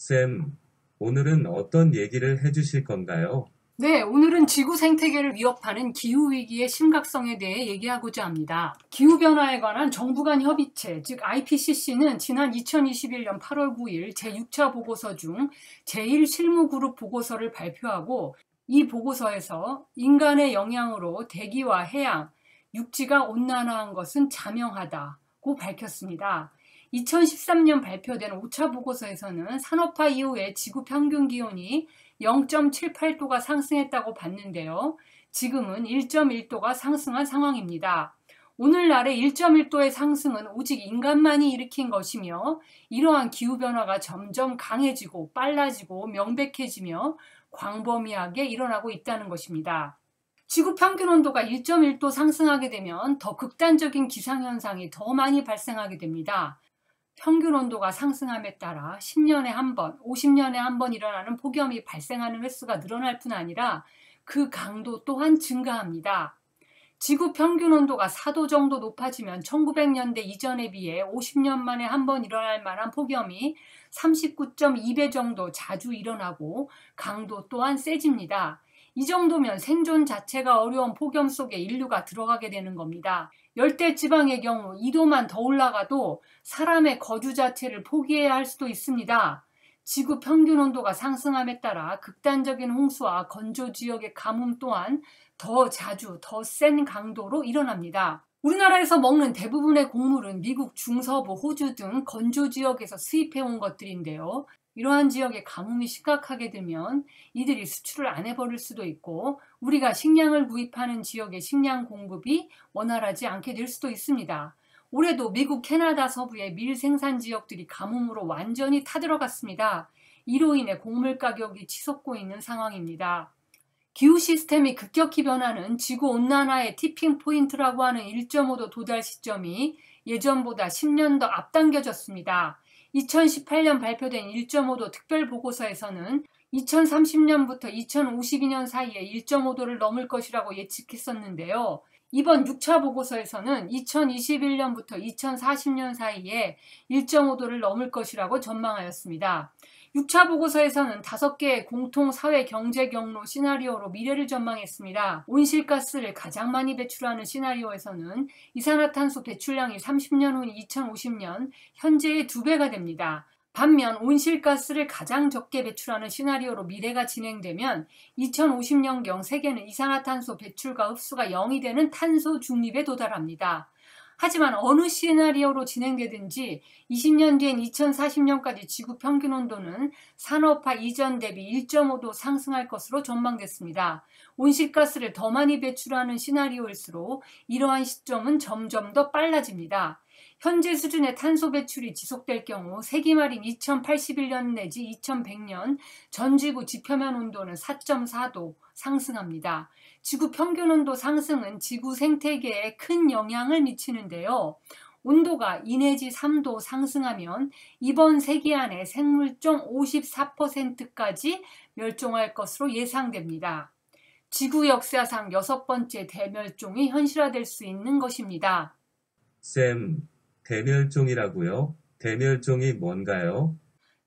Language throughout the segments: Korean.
쌤, 오늘은 어떤 얘기를 해주실 건가요? 네, 오늘은 지구 생태계를 위협하는 기후위기의 심각성에 대해 얘기하고자 합니다. 기후변화에 관한 정부 간 협의체, 즉 IPCC는 지난 2021년 8월 9일 제6차 보고서 중 제1실무그룹 보고서를 발표하고 이 보고서에서 인간의 영향으로 대기와 해양, 육지가 온난화한 것은 자명하다고 밝혔습니다. 2013년 발표된 5차 보고서에서는 산업화 이후에 지구 평균 기온이 0.78도가 상승했다고 봤는데요. 지금은 1.1도가 상승한 상황입니다. 오늘날의 1.1도의 상승은 오직 인간만이 일으킨 것이며 이러한 기후변화가 점점 강해지고 빨라지고 명백해지며 광범위하게 일어나고 있다는 것입니다. 지구 평균 온도가 1.1도 상승하게 되면 더 극단적인 기상현상이 더 많이 발생하게 됩니다. 평균 온도가 상승함에 따라 10년에 한 번, 50년에 한 번 일어나는 폭염이 발생하는 횟수가 늘어날 뿐 아니라 그 강도 또한 증가합니다. 지구 평균 온도가 4도 정도 높아지면 1900년대 이전에 비해 50년 만에 한 번 일어날 만한 폭염이 39.2배 정도 자주 일어나고 강도 또한 세집니다. 이 정도면 생존 자체가 어려운 폭염 속에 인류가 들어가게 되는 겁니다. 열대 지방의 경우 2도만 더 올라가도 사람의 거주 자체를 포기해야 할 수도 있습니다. 지구 평균 온도가 상승함에 따라 극단적인 홍수와 건조 지역의 가뭄 또한 더 자주, 더 센 강도로 일어납니다. 우리나라에서 먹는 대부분의 곡물은 미국 중서부, 호주 등 건조 지역에서 수입해온 것들인데요. 이러한 지역에 가뭄이 심각하게 되면 이들이 수출을 안 해버릴 수도 있고 우리가 식량을 구입하는 지역의 식량 공급이 원활하지 않게 될 수도 있습니다. 올해도 미국 캐나다 서부의 밀 생산 지역들이 가뭄으로 완전히 타들어갔습니다. 이로 인해 곡물 가격이 치솟고 있는 상황입니다. 기후 시스템이 급격히 변하는 지구온난화의 티핑 포인트라고 하는 1.5도 도달 시점이 예전보다 10년 더 앞당겨졌습니다. 2018년 발표된 1.5도 특별보고서에서는 2030년부터 2052년 사이에 1.5도를 넘을 것이라고 예측했었는데요. 이번 6차 보고서에서는 2021년부터 2040년 사이에 1.5도를 넘을 것이라고 전망하였습니다. 6차 보고서에서는 5개의 공통 사회 경제 경로 시나리오로 미래를 전망했습니다. 온실가스를 가장 많이 배출하는 시나리오에서는 이산화탄소 배출량이 30년 후 2050년 현재의 2배가 됩니다. 반면 온실가스를 가장 적게 배출하는 시나리오로 미래가 진행되면 2050년경 세계는 이산화탄소 배출과 흡수가 0이 되는 탄소 중립에 도달합니다. 하지만 어느 시나리오로 진행되든지 20년 뒤인 2040년까지 지구 평균 온도는 산업화 이전 대비 1.5도 상승할 것으로 전망됐습니다. 온실가스를 더 많이 배출하는 시나리오일수록 이러한 시점은 점점 더 빨라집니다. 현재 수준의 탄소 배출이 지속될 경우 세기말인 2081년 내지 2100년 전 지구 지표면 온도는 4.4도 상승합니다. 지구 평균 온도 상승은 지구 생태계에 큰 영향을 미치는데요. 온도가 2 내지 3도 상승하면 이번 세기 안에 생물종 54%까지 멸종할 것으로 예상됩니다. 지구 역사상 6번째 대멸종이 현실화될 수 있는 것입니다. 쌤, 대멸종이라고요? 대멸종이 뭔가요?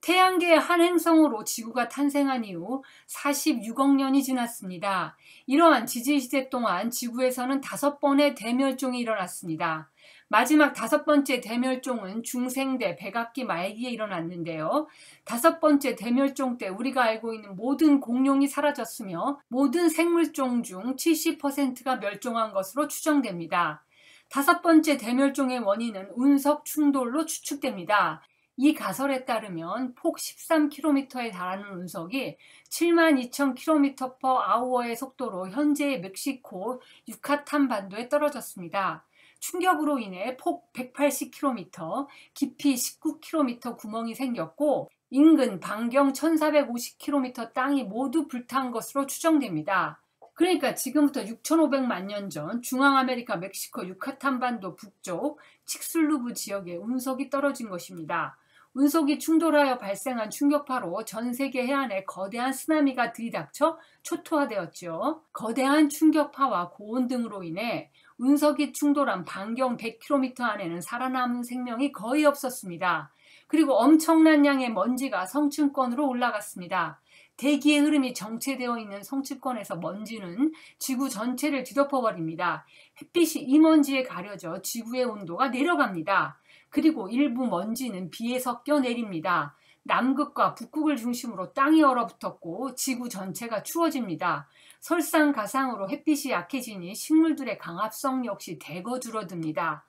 태양계의 한 행성으로 지구가 탄생한 이후 46억 년이 지났습니다. 이러한 지질시대 동안 지구에서는 5번의 대멸종이 일어났습니다. 마지막 5번째 대멸종은 중생대 백악기 말기에 일어났는데요. 5번째 대멸종 때 우리가 알고 있는 모든 공룡이 사라졌으며 모든 생물종 중 70%가 멸종한 것으로 추정됩니다. 5번째 대멸종의 원인은 운석 충돌로 추측됩니다. 이 가설에 따르면 폭 13km에 달하는 운석이 72,000km/h의 속도로 현재의 멕시코 유카탄 반도에 떨어졌습니다. 충격으로 인해 폭 180km, 깊이 19km 구멍이 생겼고 인근 반경 1450km 땅이 모두 불탄 것으로 추정됩니다. 그러니까 지금부터 6,500만 년 전 중앙아메리카 멕시코 유카탄 반도 북쪽 칙슬루브 지역에 운석이 떨어진 것입니다. 운석이 충돌하여 발생한 충격파로 전 세계 해안에 거대한 쓰나미가 들이닥쳐 초토화되었죠. 거대한 충격파와 고온 등으로 인해 운석이 충돌한 반경 100km 안에는 살아남은 생명이 거의 없었습니다. 그리고 엄청난 양의 먼지가 성층권으로 올라갔습니다. 대기의 흐름이 정체되어 있는 성층권에서 먼지는 지구 전체를 뒤덮어버립니다. 햇빛이 이 먼지에 가려져 지구의 온도가 내려갑니다. 그리고 일부 먼지는 비에 섞여 내립니다. 남극과 북극을 중심으로 땅이 얼어붙었고 지구 전체가 추워집니다. 설상가상으로 햇빛이 약해지니 식물들의 강합성 역시 대거 줄어듭니다.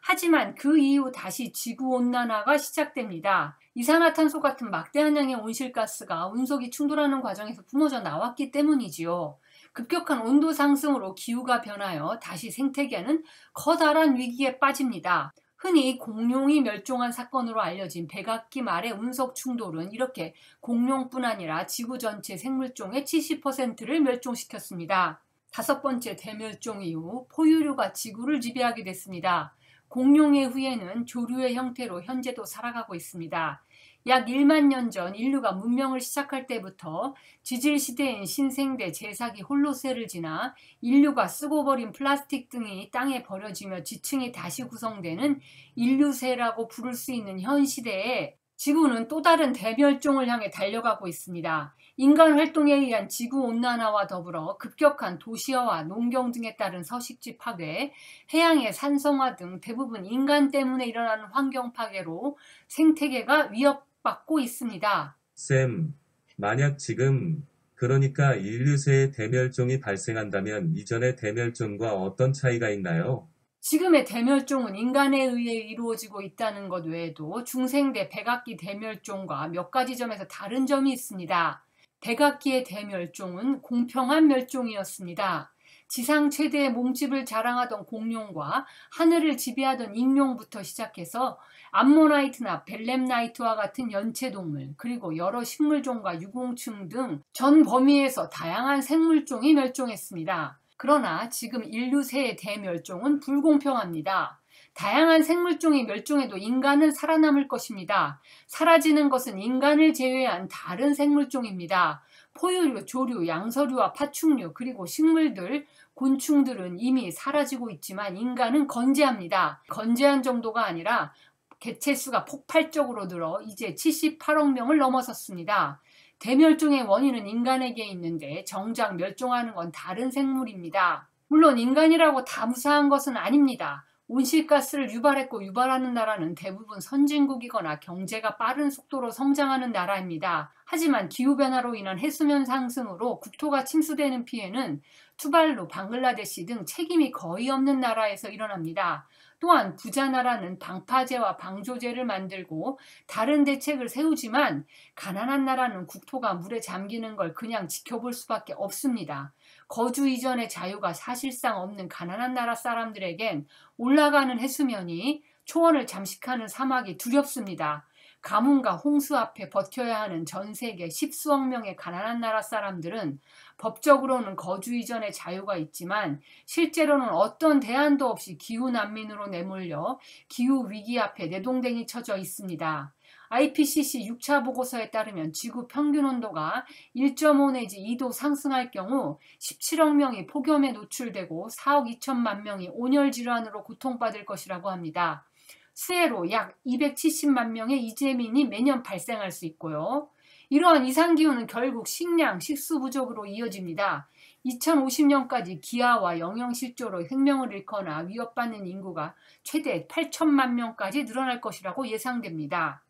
하지만 그 이후 다시 지구온난화가 시작됩니다. 이산화탄소 같은 막대한 양의 온실가스가 운석이 충돌하는 과정에서 뿜어져 나왔기 때문이지요. 급격한 온도 상승으로 기후가 변하여 다시 생태계는 커다란 위기에 빠집니다. 흔히 공룡이 멸종한 사건으로 알려진 백악기 말의 운석 충돌은 이렇게 공룡뿐 아니라 지구 전체 생물종의 70%를 멸종시켰습니다. 5번째 대멸종 이후 포유류가 지구를 지배하게 됐습니다. 공룡의 후예는 조류의 형태로 현재도 살아가고 있습니다. 약 1만 년 전 인류가 문명을 시작할 때부터 지질시대인 신생대 제사기 홀로세를 지나 인류가 쓰고 버린 플라스틱 등이 땅에 버려지며 지층이 다시 구성되는 인류세라고 부를 수 있는 현 시대에 지구는 또 다른 대멸종을 향해 달려가고 있습니다. 인간 활동에 의한 지구온난화와 더불어 급격한 도시화와 농경 등에 따른 서식지 파괴, 해양의 산성화 등 대부분 인간 때문에 일어나는 환경 파괴로 생태계가 위협받고 있습니다. 쌤, 만약 지금, 그러니까 인류세의 대멸종이 발생한다면 이전의 대멸종과 어떤 차이가 있나요? 지금의 대멸종은 인간에 의해 이루어지고 있다는 것 외에도 중생대 백악기 대멸종과 몇 가지 점에서 다른 점이 있습니다. 백악기의 대멸종은 공평한 멸종이었습니다. 지상 최대의 몸집을 자랑하던 공룡과 하늘을 지배하던 익룡부터 시작해서 암모나이트나 벨렘나이트와 같은 연체동물, 그리고 여러 식물종과 유공충 등 전 범위에서 다양한 생물종이 멸종했습니다. 그러나 지금 인류세의 대멸종은 불공평합니다. 다양한 생물종이 멸종해도 인간은 살아남을 것입니다. 사라지는 것은 인간을 제외한 다른 생물종입니다. 포유류, 조류, 양서류와 파충류, 그리고 식물들, 곤충들은 이미 사라지고 있지만 인간은 건재합니다. 건재한 정도가 아니라 개체수가 폭발적으로 늘어 이제 78억 명을 넘어섰습니다. 대멸종의 원인은 인간에게 있는데 정작 멸종하는 건 다른 생물입니다. 물론 인간이라고 다 무사한 것은 아닙니다. 온실가스를 유발했고 유발하는 나라는 대부분 선진국이거나 경제가 빠른 속도로 성장하는 나라입니다. 하지만 기후변화로 인한 해수면 상승으로 국토가 침수되는 피해는 투발루, 방글라데시 등 책임이 거의 없는 나라에서 일어납니다. 또한 부자 나라는 방파제와 방조제를 만들고 다른 대책을 세우지만 가난한 나라는 국토가 물에 잠기는 걸 그냥 지켜볼 수밖에 없습니다. 거주 이전의 자유가 사실상 없는 가난한 나라 사람들에겐 올라가는 해수면이 초원을 잠식하는 사막이 두렵습니다. 가뭄과 홍수 앞에 버텨야 하는 전 세계 10수억 명의 가난한 나라 사람들은 법적으로는 거주 이전의 자유가 있지만 실제로는 어떤 대안도 없이 기후난민으로 내몰려 기후위기 앞에 내동댕이 쳐져 있습니다. IPCC 6차 보고서에 따르면 지구 평균 온도가 1.5 내지 2도 상승할 경우 17억 명이 폭염에 노출되고 4억 2천만 명이 온열 질환으로 고통받을 것이라고 합니다. 수해로 약 270만 명의 이재민이 매년 발생할 수 있고요. 이러한 이상기후는 결국 식량, 식수 부족으로 이어집니다. 2050년까지 기아와 영양실조로 생명을 잃거나 위협받는 인구가 최대 8천만 명까지 늘어날 것이라고 예상됩니다.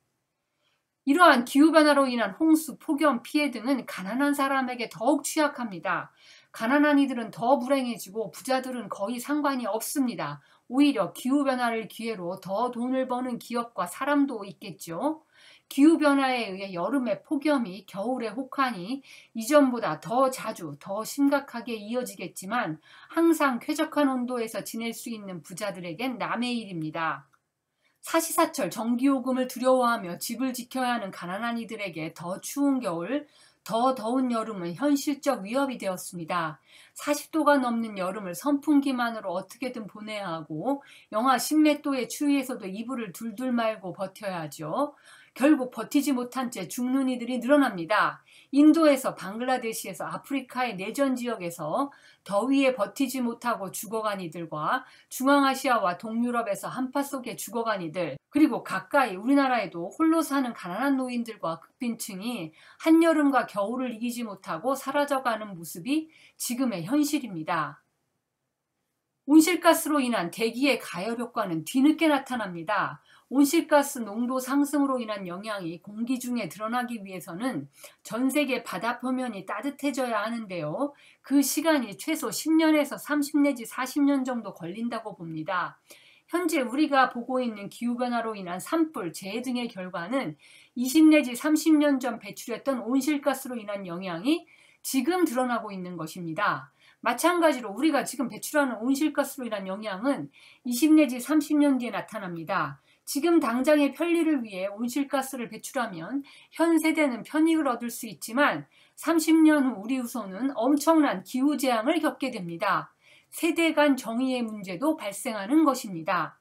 이러한 기후변화로 인한 홍수, 폭염, 피해 등은 가난한 사람에게 더욱 취약합니다. 가난한 이들은 더 불행해지고 부자들은 거의 상관이 없습니다. 오히려 기후변화를 기회로 더 돈을 버는 기업과 사람도 있겠죠. 기후변화에 의해 여름에 폭염이, 겨울에 혹한이 이전보다 더 자주, 더 심각하게 이어지겠지만 항상 쾌적한 온도에서 지낼 수 있는 부자들에겐 남의 일입니다. 사시사철 전기요금을 두려워하며 집을 지켜야 하는 가난한 이들에게 더 추운 겨울, 더 더운 여름은 현실적 위협이 되었습니다. 40도가 넘는 여름을 선풍기만으로 어떻게든 보내야 하고 영하 10몇 도의 추위에서도 이불을 둘둘 말고 버텨야 하죠. 결국 버티지 못한 채 죽는 이들이 늘어납니다. 인도에서 방글라데시에서 아프리카의 내전 지역에서 더위에 버티지 못하고 죽어간 이들과 중앙아시아와 동유럽에서 한파 속에 죽어간 이들, 그리고 가까이 우리나라에도 홀로 사는 가난한 노인들과 극빈층이 한여름과 겨울을 이기지 못하고 사라져가는 모습이 지금의 현실입니다. 온실가스로 인한 대기의 가열 효과는 뒤늦게 나타납니다. 온실가스 농도 상승으로 인한 영향이 공기 중에 드러나기 위해서는 전 세계 바다 표면이 따뜻해져야 하는데요. 그 시간이 최소 10년에서 30 내지 40년 정도 걸린다고 봅니다. 현재 우리가 보고 있는 기후변화로 인한 산불, 재해 등의 결과는 20 내지 30년 전 배출했던 온실가스로 인한 영향이 지금 드러나고 있는 것입니다. 마찬가지로 우리가 지금 배출하는 온실가스로 인한 영향은 20 내지 30년 뒤에 나타납니다. 지금 당장의 편리를 위해 온실가스를 배출하면 현 세대는 편익을 얻을 수 있지만 30년 후 우리 후손은 엄청난 기후재앙을 겪게 됩니다. 세대 간 정의의 문제도 발생하는 것입니다.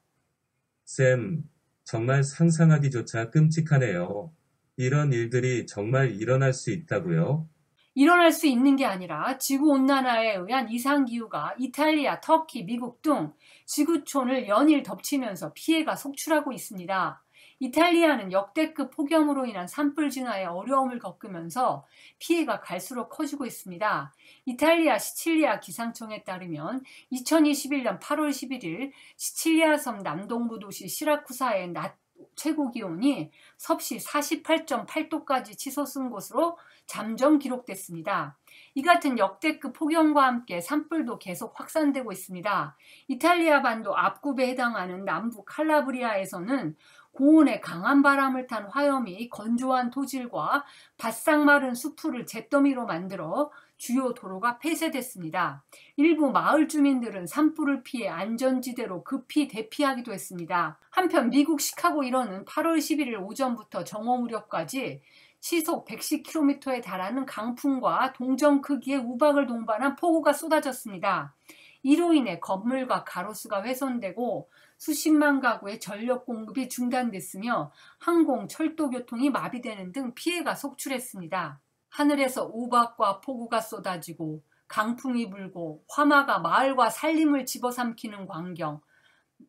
쌤, 정말 상상하기조차 끔찍하네요. 이런 일들이 정말 일어날 수 있다고요? 일어날 수 있는 게 아니라 지구온난화에 의한 이상기후가 이탈리아, 터키, 미국 등 지구촌을 연일 덮치면서 피해가 속출하고 있습니다. 이탈리아는 역대급 폭염으로 인한 산불 진화에 어려움을 겪으면서 피해가 갈수록 커지고 있습니다. 이탈리아 시칠리아 기상청에 따르면 2021년 8월 11일 시칠리아 섬 남동부 도시 시라쿠사의 낮 최고 기온이 섭씨 48.8도까지 치솟은 것으로 잠정 기록됐습니다. 이 같은 역대급 폭염과 함께 산불도 계속 확산되고 있습니다. 이탈리아 반도 앞굽에 해당하는 남부 칼라브리아에서는 고온의 강한 바람을 탄 화염이 건조한 토질과 바싹 마른 수풀을 잿더미로 만들어 주요 도로가 폐쇄됐습니다. 일부 마을 주민들은 산불을 피해 안전지대로 급히 대피하기도 했습니다. 한편 미국 시카고 일원은 8월 11일 오전부터 정오 무렵까지 시속 110km에 달하는 강풍과 동전 크기의 우박을 동반한 폭우가 쏟아졌습니다. 이로 인해 건물과 가로수가 훼손되고 수십만 가구의 전력 공급이 중단됐으며 항공, 철도 교통이 마비되는 등 피해가 속출했습니다. 하늘에서 우박과 폭우가 쏟아지고 강풍이 불고 화마가 마을과 산림을 집어삼키는 광경,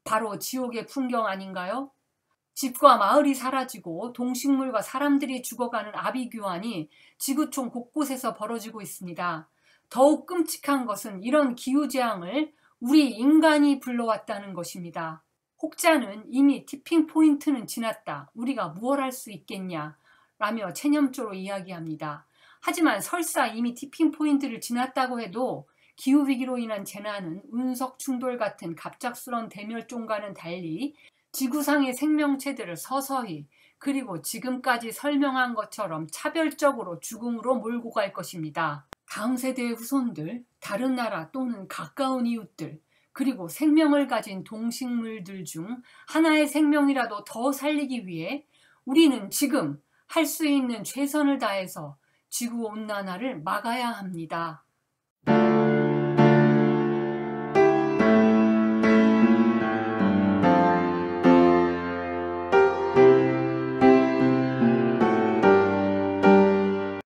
바로 지옥의 풍경 아닌가요? 집과 마을이 사라지고 동식물과 사람들이 죽어가는 아비규환이 지구촌 곳곳에서 벌어지고 있습니다. 더욱 끔찍한 것은 이런 기후재앙을 우리 인간이 불러왔다는 것입니다. 혹자는 이미 티핑 포인트는 지났다. 우리가 무엇 할 수 있겠냐? 라며 체념조로 이야기합니다. 하지만 설사 이미 티핑 포인트를 지났다고 해도 기후위기로 인한 재난은 운석 충돌 같은 갑작스런 대멸종과는 달리 지구상의 생명체들을 서서히 그리고 지금까지 설명한 것처럼 차별적으로 죽음으로 몰고 갈 것입니다. 다음 세대의 후손들, 다른 나라 또는 가까운 이웃들, 그리고 생명을 가진 동식물들 중 하나의 생명이라도 더 살리기 위해 우리는 지금 할 수 있는 최선을 다해서 지구온난화를 막아야 합니다.